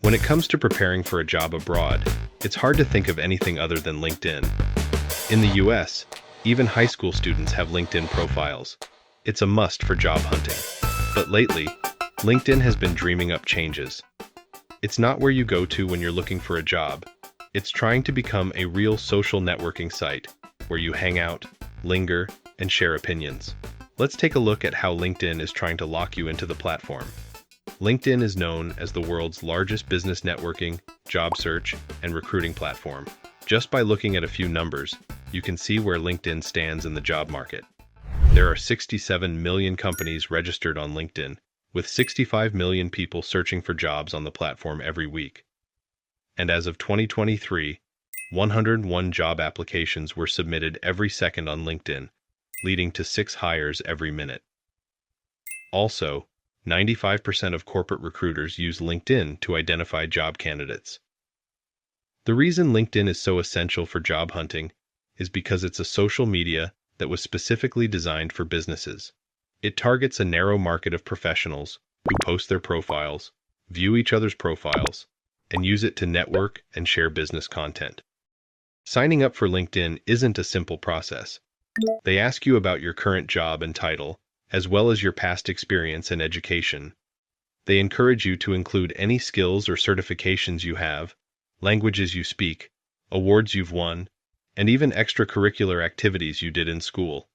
When it comes to preparing for a job abroad, it's hard to think of anything other than LinkedIn. In the US, even high school students have LinkedIn profiles. It's a must for job hunting. But lately, LinkedIn has been dreaming up changes. It's not where you go to when you're looking for a job. It's trying to become a real social networking site where you hang out, linger, and share opinions. Let's take a look at how LinkedIn is trying to lock you into the platform. LinkedIn is known as the world's largest business networking, job search, and recruiting platform. Just by looking at a few numbers, you can see where LinkedIn stands in the job market. There are 67 million companies registered on LinkedIn, with 65 million people searching for jobs on the platform every week. And as of 2023, 101 job applications were submitted every second on LinkedIn, leading to 6 hires every minute. Also, 95% of corporate recruiters use LinkedIn to identify job candidates. The reason LinkedIn is so essential for job hunting is because it's a social media that was specifically designed for businesses. It targets a narrow market of professionals who post their profiles, view each other's profiles, and use it to network and share business content. Signing up for LinkedIn isn't a simple process. They ask you about your current job and title, as well as your past experience and education. They encourage you to include any skills or certifications you have, languages you speak, awards you've won, and even extracurricular activities you did in school.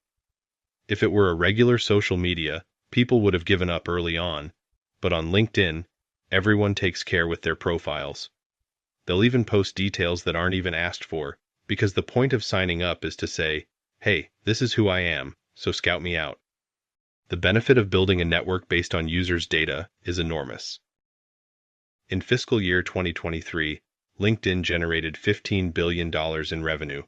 If it were a regular social media, people would have given up early on, but on LinkedIn, everyone takes care with their profiles. They'll even post details that aren't even asked for, because the point of signing up is to say, "Hey, this is who I am, so scout me out." The benefit of building a network based on users' data is enormous. In fiscal year 2023, LinkedIn generated $15 billion in revenue.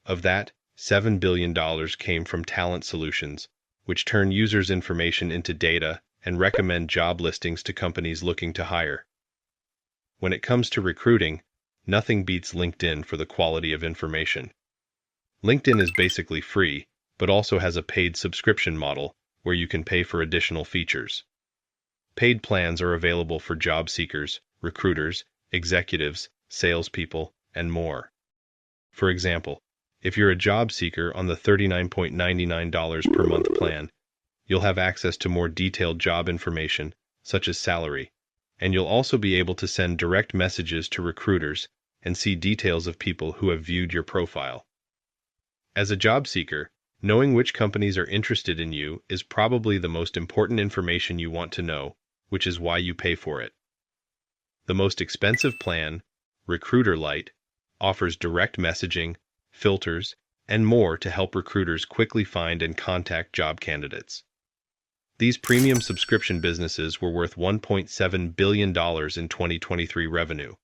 Of that, $7 billion came from talent solutions, which turn users' information into data and recommend job listings to companies looking to hire. When it comes to recruiting, nothing beats LinkedIn for the quality of information. LinkedIn is basically free, but also has a paid subscription model where you can pay for additional features. Paid plans are available for job seekers, recruiters, executives, salespeople, and more. For example, if you're a job seeker on the $39.99 per month plan, you'll have access to more detailed job information, such as salary, and you'll also be able to send direct messages to recruiters and see details of people who have viewed your profile. As a job seeker, knowing which companies are interested in you is probably the most important information you want to know, which is why you pay for it. The most expensive plan, Recruiter Lite, offers direct messaging, filters, and more to help recruiters quickly find and contact job candidates. These premium subscription businesses were worth $1.7 billion in 2023 revenue.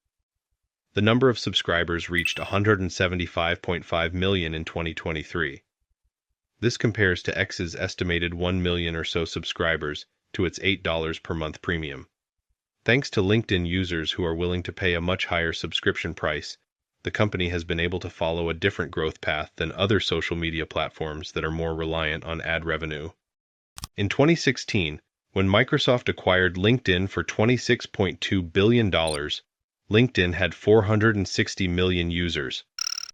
The number of subscribers reached 175.5 million in 2023. This compares to X's estimated 1 million or so subscribers to its $8 per month premium. Thanks to LinkedIn users who are willing to pay a much higher subscription price, the company has been able to follow a different growth path than other social media platforms that are more reliant on ad revenue. In 2016, when Microsoft acquired LinkedIn for $26.2 billion, LinkedIn had 460 million users.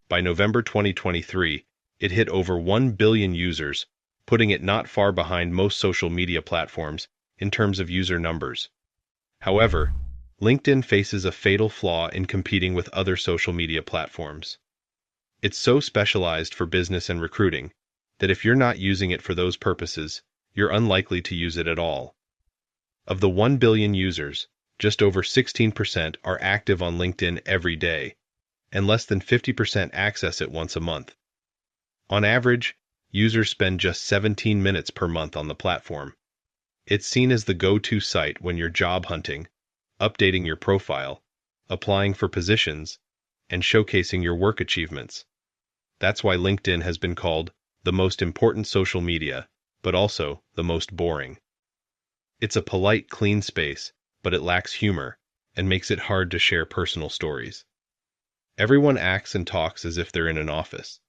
By November 2023, it hit over 1 billion users, putting it not far behind most social media platforms in terms of user numbers. However, LinkedIn faces a fatal flaw in competing with other social media platforms. It's so specialized for business and recruiting that if you're not using it for those purposes, you're unlikely to use it at all. Of the 1 billion users, just over 16% are active on LinkedIn every day, and less than 50% access it once a month. On average, users spend just 17 minutes per month on the platform. It's seen as the go-to site when you're job hunting, updating your profile, applying for positions, and showcasing your work achievements. That's why LinkedIn has been called the most important social media, but also the most boring. It's a polite, clean space, but it lacks humor and makes it hard to share personal stories. Everyone acts and talks as if they're in an office.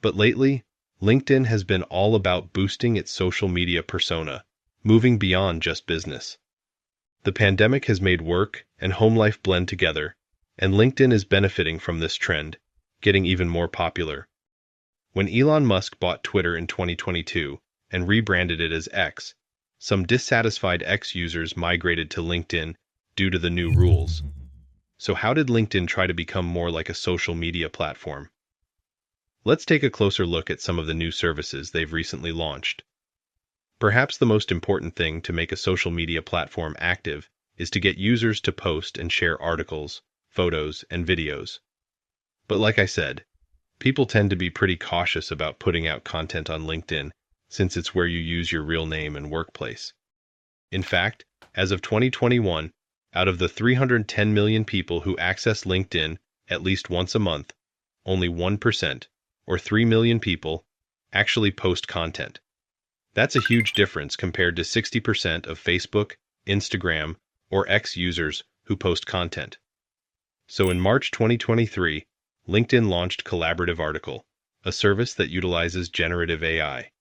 But lately, LinkedIn has been all about boosting its social media persona, moving beyond just business. The pandemic has made work and home life blend together, and LinkedIn is benefiting from this trend, getting even more popular. When Elon Musk bought Twitter in 2022 and rebranded it as X, some dissatisfied X users migrated to LinkedIn due to the new rules. So how did LinkedIn try to become more like a social media platform? Let's take a closer look at some of the new services they've recently launched. Perhaps the most important thing to make a social media platform active is to get users to post and share articles, photos, and videos. But like I said, people tend to be pretty cautious about putting out content on LinkedIn since it's where you use your real name and workplace. In fact, as of 2021, out of the 310 million people who access LinkedIn at least once a month, only 1%, or 3 million people, actually post content. That's a huge difference compared to 60% of Facebook, Instagram, or X users who post content. So in March 2023, LinkedIn launched Collaborative Article, a service that utilizes generative AI.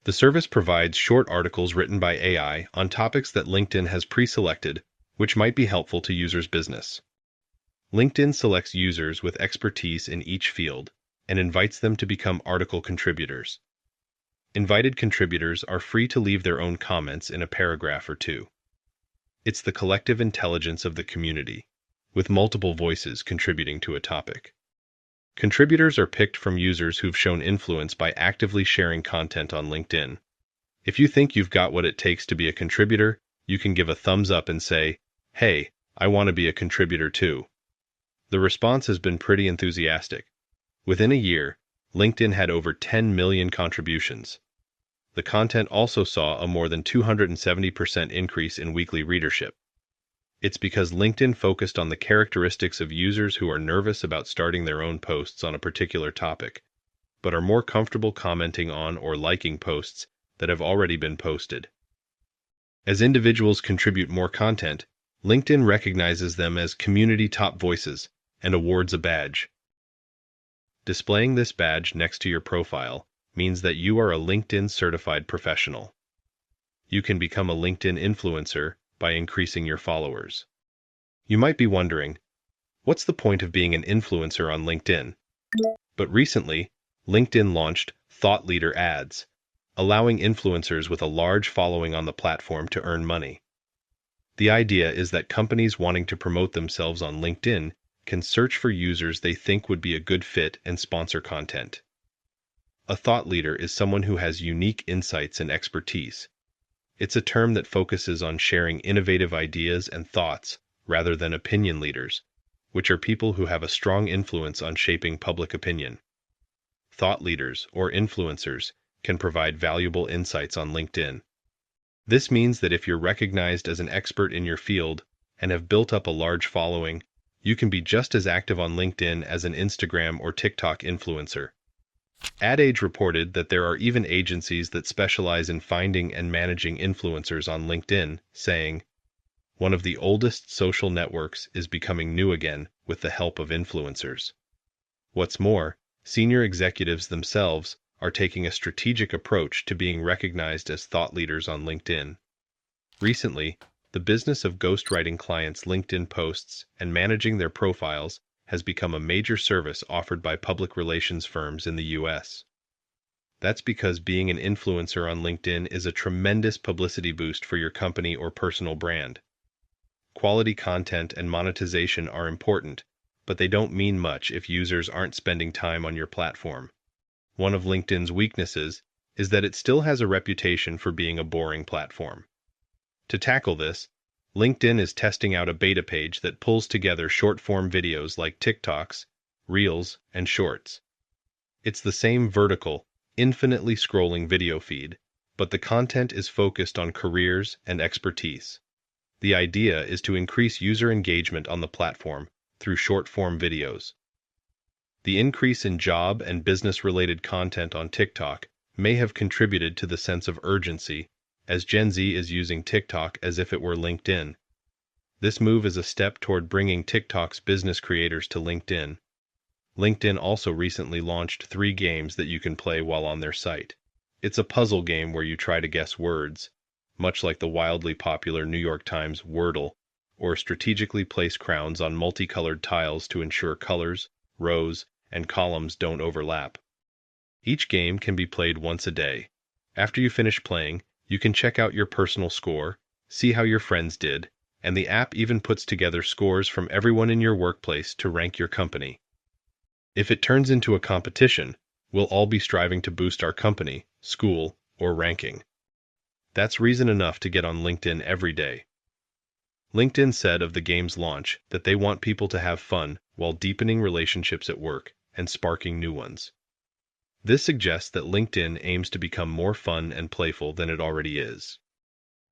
The service provides short articles written by AI on topics that LinkedIn has pre-selected, which might be helpful to users' business. LinkedIn selects users with expertise in each field and invites them to become article contributors. Invited contributors are free to leave their own comments in a paragraph or two. It's the collective intelligence of the community, with multiple voices contributing to a topic. Contributors are picked from users who've shown influence by actively sharing content on LinkedIn. If you think you've got what it takes to be a contributor, you can give a thumbs up and say, "Hey, I want to be a contributor too." The response has been pretty enthusiastic. Within a year, LinkedIn had over 10 million contributions. The content also saw a more than 270% increase in weekly readership. It's because LinkedIn focused on the characteristics of users who are nervous about starting their own posts on a particular topic, but are more comfortable commenting on or liking posts that have already been posted. As individuals contribute more content, LinkedIn recognizes them as community top voices and awards a badge. Displaying this badge next to your profile means that you are a LinkedIn certified professional. You can become a LinkedIn influencer by increasing your followers. You might be wondering, what's the point of being an influencer on LinkedIn? But recently, LinkedIn launched Thought Leader Ads, allowing influencers with a large following on the platform to earn money. The idea is that companies wanting to promote themselves on LinkedIn can search for users they think would be a good fit and sponsor content. A thought leader is someone who has unique insights and expertise. It's a term that focuses on sharing innovative ideas and thoughts rather than opinion leaders, which are people who have a strong influence on shaping public opinion. Thought leaders, or influencers, can provide valuable insights on LinkedIn. This means that if you're recognized as an expert in your field and have built up a large following, you can be just as active on LinkedIn as an Instagram or TikTok influencer. Ad Age reported that there are even agencies that specialize in finding and managing influencers on LinkedIn, saying, "One of the oldest social networks is becoming new again with the help of influencers." What's more, senior executives themselves are taking a strategic approach to being recognized as thought leaders on LinkedIn. Recently, the business of ghostwriting clients' LinkedIn posts and managing their profiles has become a major service offered by public relations firms in the US. That's because being an influencer on LinkedIn is a tremendous publicity boost for your company or personal brand. Quality content and monetization are important, but they don't mean much if users aren't spending time on your platform. One of LinkedIn's weaknesses is that it still has a reputation for being a boring platform. To tackle this, LinkedIn is testing out a beta page that pulls together short-form videos like TikToks, Reels, and Shorts. It's the same vertical, infinitely scrolling video feed, but the content is focused on careers and expertise. The idea is to increase user engagement on the platform through short-form videos. The increase in job and business-related content on TikTok may have contributed to the sense of urgency, as Gen Z is using TikTok as if it were LinkedIn. This move is a step toward bringing TikTok's business creators to LinkedIn. LinkedIn also recently launched 3 games that you can play while on their site. It's a puzzle game where you try to guess words. much like the wildly popular New York Times Wordle, or strategically place crowns on multicolored tiles to ensure colors, rows, and columns don't overlap. Each game can be played once a day. After you finish playing, you can check out your personal score, see how your friends did, and the app even puts together scores from everyone in your workplace to rank your company. If it turns into a competition, we'll all be striving to boost our company, school, or ranking. That's reason enough to get on LinkedIn every day. LinkedIn said of the game's launch that they want people to have fun while deepening relationships at work and sparking new ones. This suggests that LinkedIn aims to become more fun and playful than it already is.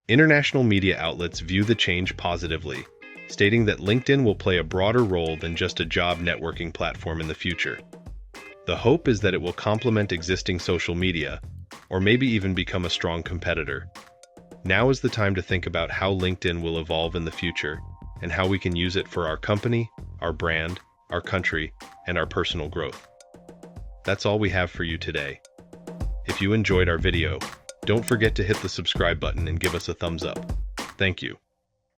International media outlets view the change positively, stating that LinkedIn will play a broader role than just a job networking platform in the future. The hope is that it will complement existing social media, or maybe even become a strong competitor. Now is the time to think about how LinkedIn will evolve in the future and how we can use it for our company, our brand, our country, and our personal growth. That's all we have for you today. If you enjoyed our video, don't forget to hit the subscribe button and give us a thumbs up. Thank you.